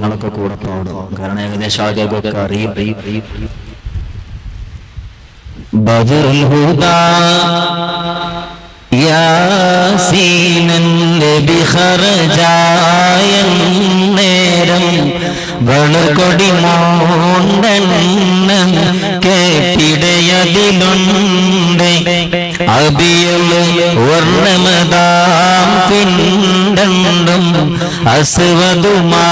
നിങ്ങളൊക്കെ കൂടെ പാടും. കാരണം ഏകദേശം ആളുകൾക്കൊക്കെ അറിയും. ബദറുൽ ഹുദാ യാസീനൻ നബി ഖർജായ നേരം വളകൊടി മോണ്ടൻ കേട്ടിടയതിലുണ്ട് അബിയൽ വർണ്ണമതാം പിണ്ടണ്ടും അസ്വദുമാമേ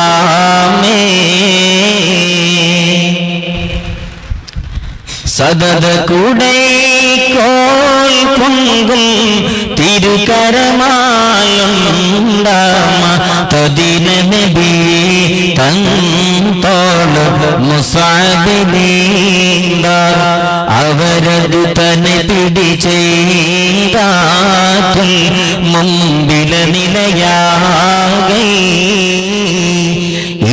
സദദ കുടൈ കോൽ പൊങ്കും തിരുകരമായുണ്ടാമ തദിന നബി തന്തോള മുസാബിലീന്ദാർ അവരതു തന്നെ പിടിച്ചേരാറ്റിൽ മുമ്പില നിലയാകൈ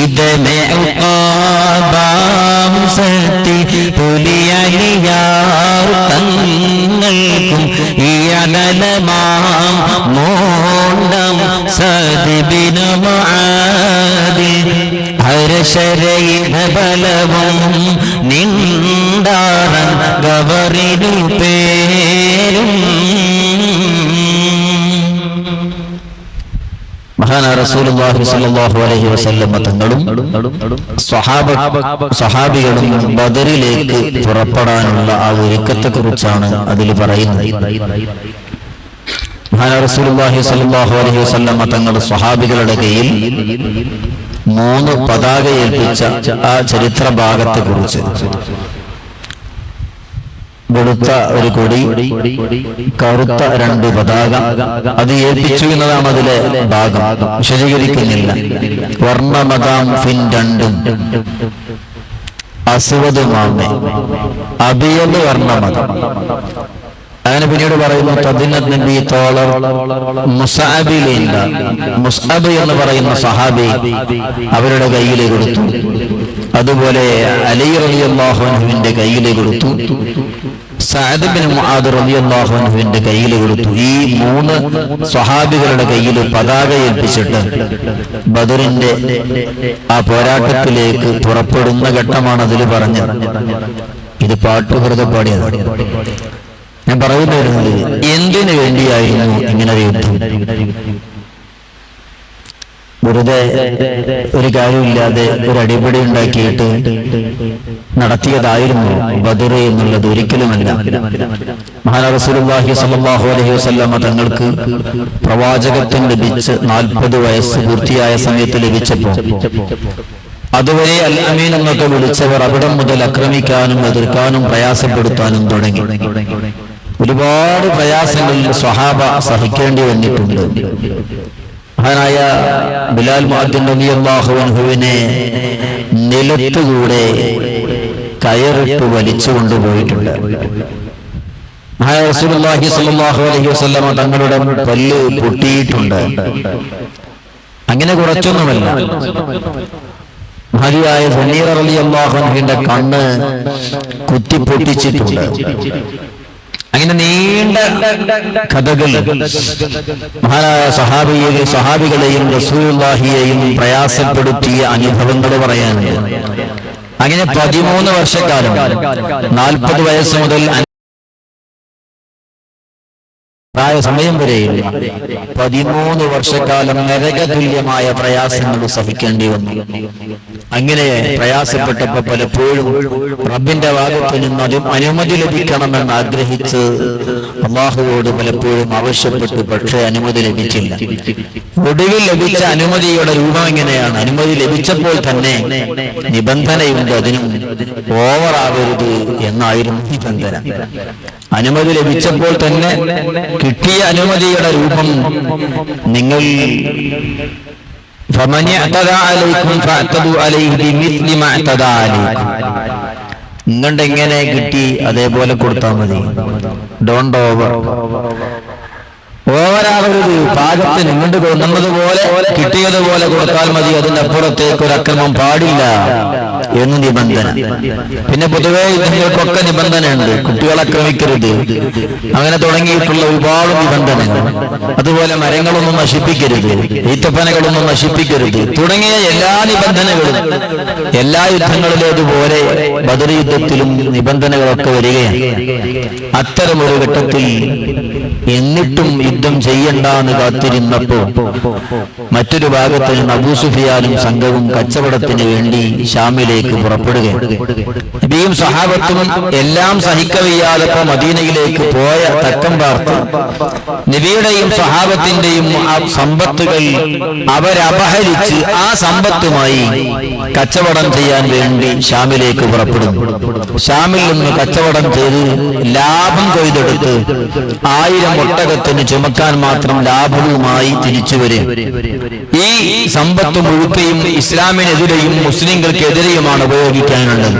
ഇതനെ ഉഖാബാം സത്തി പുലിയലിയാർ തങ്ങൾക്കും ഈ അനലമാം മോണ്ടം സദിബിന മുആദി ഹർഷരയിന ബലവും നിണ്ടാറൻ ഗവറിനു പേരും മഹാനായ റസൂലുള്ളാഹി സ്വല്ലല്ലാഹു അലൈഹി വസല്ലം തങ്ങളും സ്വഹാബികളും ബദറിലേക്ക് പുറപ്പെടാനുള്ള ആ ഒരുക്കത്തെക്കുറിച്ചാണ് അതിൽ പറയുന്നത്. മഹാനായ റസൂലുള്ളാഹി സ്വല്ലല്ലാഹു അലൈഹി വസല്ലം തങ്ങൾ സ്വഹാബികളുടെ കയ്യിൽ 3 പതാക ഏൽപ്പിച്ച ആ ചരിത്ര ഭാഗത്തെക്കുറിച്ച്, വെളുത്ത ഒരു കൊടി, കറുത്ത 2 പതാക, അത് ഏൽപ്പിച്ചു എന്നതാണ് അതിലെ ഭാഗം. വിശദീകരിക്കുന്നില്ല. വർണ്ണമതാം ഫിൻ 2 അസ്വദ് മാമേ അബിയൽ വർണ്ണമതം. അങ്ങനെ പിന്നീട് പറയുന്നു തദിനത്ത് നബി തോളർ മുസ്അബിലില്ല. മുസ്അബ് എന്ന് പറയുന്ന സഹാബി അവരുടെ കയ്യിൽ കൊടുത്തു. അതുപോലെ അലി റളിയല്ലാഹു അൻഹുവിന്റെ കയ്യിൽ കൊടുത്തു. സഅദ് ബിൻ മുആദ് റളിയല്ലാഹു അൻഹുവിന്റെ കയ്യിൽ കൊടുത്തു. ഈ 3 സ്വഹാബികളുടെ കയ്യിൽ പതാക ഏൽപ്പിച്ചിട്ട് ബദറിന്റെ ആ പോരാട്ടത്തിലേക്ക് പുറപ്പെടുന്ന ഘട്ടമാണ് അതിൽ പറഞ്ഞത്. ഇത് പാട്ടുകൃത പാടിയത്. ഞാൻ പറയുന്നത് എന്തിനു വേണ്ടിയായിരുന്നു ഇങ്ങനെ ഒരു യുദ്ധം? വെറുതെ ഒരു കാര്യമില്ലാതെ ഒരു അടിപിടി ഉണ്ടാക്കിയിട്ട് നടത്തിയതായിരുന്നു ബദർ എന്നുള്ളത് ഒരിക്കലുമല്ല. മഹാനായ റസൂലുള്ളാഹി സ്വല്ലല്ലാഹു അലൈഹി വസല്ലം തങ്ങൾക്ക് പ്രവാചകത്വം ലഭിച്ച് 40 വയസ്സ് പൂർത്തിയായ സമയത്ത് ലഭിച്ചപ്പോൾ അതുവരെ അൽ അമീൻ എന്നൊക്കെ വിളിച്ചവർ അവിടം മുതൽ ആക്രമിക്കാനും എതിർക്കാനും പ്രയാസപ്പെടുത്താനും തുടങ്ങി. ഒരുപാട് പ്രയാസങ്ങൾ സ്വഹാബ സഹിക്കേണ്ടി വന്നിട്ടുണ്ട്. മഹാനായ ബിലാൽ മുഅദ്ദിൻ റളിയല്ലാഹു അൻഹുവിനെ നിലത്തുകൂടെ കയറിട്ട് വലിച്ചു കൊണ്ടുപോയിട്ടുണ്ട്. മഹാനായ റസൂലുള്ളാഹി സ്വല്ലല്ലാഹു അലൈഹി വസല്ലം തങ്ങളുടെ പല്ല് പൊട്ടിയിട്ടുണ്ട്. അങ്ങനെ കുറച്ചൊന്നുമല്ല. മഹദിയായ സനീറ റളിയല്ലാഹു അൻഹുവിന്റെ കണ്ണ് കുത്തിപ്പൊട്ടിച്ചിട്ടുണ്ട്. അങ്ങനെ നീണ്ട കഥകൾ മഹാനായ സഹാബികളെയും റസൂലുള്ളാഹിയെയും പ്രയാസപ്പെടുത്തിയ അനുഭവങ്ങൾ പറയാനുണ്ട്. അങ്ങനെ 13 വർഷക്കാലം 40 വയസ്സ് മുതൽ പ്രായ സമയം വരെയും 13 വർഷക്കാലം നരകതുല്യമായ പ്രയാസങ്ങൾ സഹിക്കേണ്ടി വന്നു. അങ്ങനെ പ്രയാസപ്പെട്ടപ്പോൾ പലപ്പോഴും റബ്ബിന്റെ ഭാഗത്തു നിന്നും അനുമതി ലഭിക്കണമെന്ന് ആഗ്രഹിച്ച് അല്ലാഹുവോട് പലപ്പോഴും ആവശ്യപ്പെട്ടു. പക്ഷേ അനുമതി ലഭിച്ചില്ല. ഒടുവിൽ ലഭിച്ച അനുമതിയുടെ രൂപം എങ്ങനെയാണ്? അനുമതി ലഭിച്ചപ്പോൾ തന്നെ നിബന്ധനയുണ്ട്, അതിനും ഓവറാവരുത് എന്നായിരുന്നു നിബന്ധന. അനുമതി ലഭിച്ചപ്പോൾ തന്നെ കിട്ടിയ അനുമതിയുടെ രൂപം, നിങ്ങൾ നിങ്ങളുടെ എങ്ങനെ കിട്ടി അതേപോലെ കൊടുത്താൽ മതി. Don't over. ഓവരാകരുത്, പാകത്തിന് ഇങ്ങോട്ട് കൊണ്ടുവന്നതുപോലെ കിട്ടിയതുപോലെ കൊടുത്താൽ മതി, അതിന്റെ അപ്പുറത്തേക്ക് ഒരു അക്രമം പാടില്ല എന്ന് നിബന്ധന. പിന്നെ പൊതുവെ യുദ്ധങ്ങൾക്കൊക്കെ നിബന്ധനയുണ്ട്, കുട്ടികളെ ആക്രമിക്കരുത്, അങ്ങനെ തുടങ്ങിയിട്ടുള്ള ഒരുപാട് നിബന്ധനകൾ. അതുപോലെ മരങ്ങളൊന്നും നശിപ്പിക്കരുത്, ഈത്തപ്പനകളൊന്നും നശിപ്പിക്കരുത് തുടങ്ങിയ എല്ലാ നിബന്ധനകളും എല്ലാ യുദ്ധങ്ങളിലേതുപോലെ ബദർ യുദ്ധത്തിലും നിബന്ധനകളൊക്കെ വരികയാണ്. അത്തരമൊരു ഘട്ടത്തിൽ എന്നിട്ടും യുദ്ധം ചെയ്യണ്ടെന്ന് കാത്തിരുന്നപ്പോ മറ്റൊരു ഭാഗത്ത് അബൂ സുഫിയാനും സംഘവും കച്ചവടത്തിന് വേണ്ടി ഷാമിലേക്ക് പുറപ്പെടുകയാണ്. നബിയും സഹാബത്തും എല്ലാം സഹിക്കവയ്യാതെ മദീനയിലേക്ക് പോയ തക്കം പാർത്ത് നബിയുടെയും സഹാബത്തിന്റെയും ആ സമ്പത്തുകൾ അവരപഹരിച്ച് ആ സമ്പത്തുമായി കച്ചവടം ചെയ്യാൻ വേണ്ടി ഷാമിലേക്ക് പുറപ്പെടുന്നു. ഷാമിൽ നിന്ന് കച്ചവടം ചെയ്ത് ലാഭം കൊയ്തെടുത്ത് 1000 ഒട്ടകത്തിന് ചുമക്കാൻ മാത്രം ലാഭവുമായി തിരിച്ചു വരും. ഈ സമ്പത്ത് മുഴുക്കയും ഇസ്ലാമിനെതിരെയും മുസ്ലിങ്ങൾക്കെതിരെയുമാണ് ഉപയോഗിക്കാനുള്ളത്.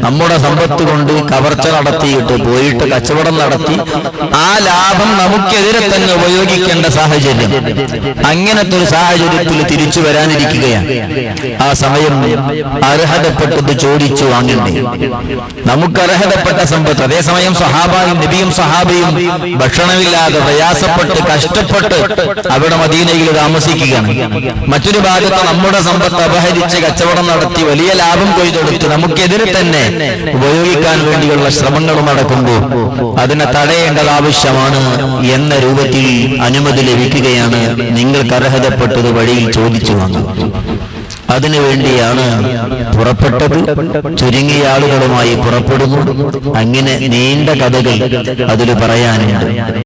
നമ്മുടെ സമ്പത്ത് കൊണ്ട് കവർച്ച നടത്തിയിട്ട് പോയിട്ട് കച്ചവടം നടത്തി ആ ലാഭം നമുക്കെതിരെ തന്നെ ഉപയോഗിക്കേണ്ട സാഹചര്യം, അങ്ങനത്തെ ഒരു സാഹചര്യത്തിൽ തിരിച്ചു വരാനിരിക്കുകയാണ്. ആ സമയം അർഹതപ്പെട്ടത് ചോദിച്ചു വാങ്ങണ്ടേ? നമുക്ക് അർഹതപ്പെട്ട സമ്പത്ത്. അതേസമയം സഹാബയും നബിയും സഹാബയും ഭക്ഷണമില്ലാതെ പ്രയാസപ്പെട്ട് കഷ്ടപ്പെട്ട് അവിടെ മദീനയിൽ താമസിക്കുകയാണ്. മറ്റൊരു ഭാഗത്ത് നമ്മുടെ സമ്പത്ത് അപഹരിച്ച് കച്ചവടം നടത്തി വലിയ ലാഭം കൊയ്തെടുത്ത് നമുക്കെതിരെ തന്നെ ഉപയോഗിക്കാൻ വേണ്ടിയുള്ള ശ്രമങ്ങൾ നടക്കുമ്പോൾ അതിനെ തടയേണ്ടത് ആവശ്യമാണ് എന്ന രൂപത്തിൽ അനുമതി ലഭിക്കുകയാണ്. നിങ്ങൾക്ക് അർഹതപ്പെട്ടത് വഴിയിൽ ചോദിച്ചു വാങ്ങും. അതിനുവേണ്ടിയാണ് പുറപ്പെട്ടത്. ചുരുങ്ങിയ ആളുകളുമായി പുറപ്പെടുന്നു. അങ്ങനെ നീണ്ട കഥകൾ അതിൽ പറയാനുണ്ട്.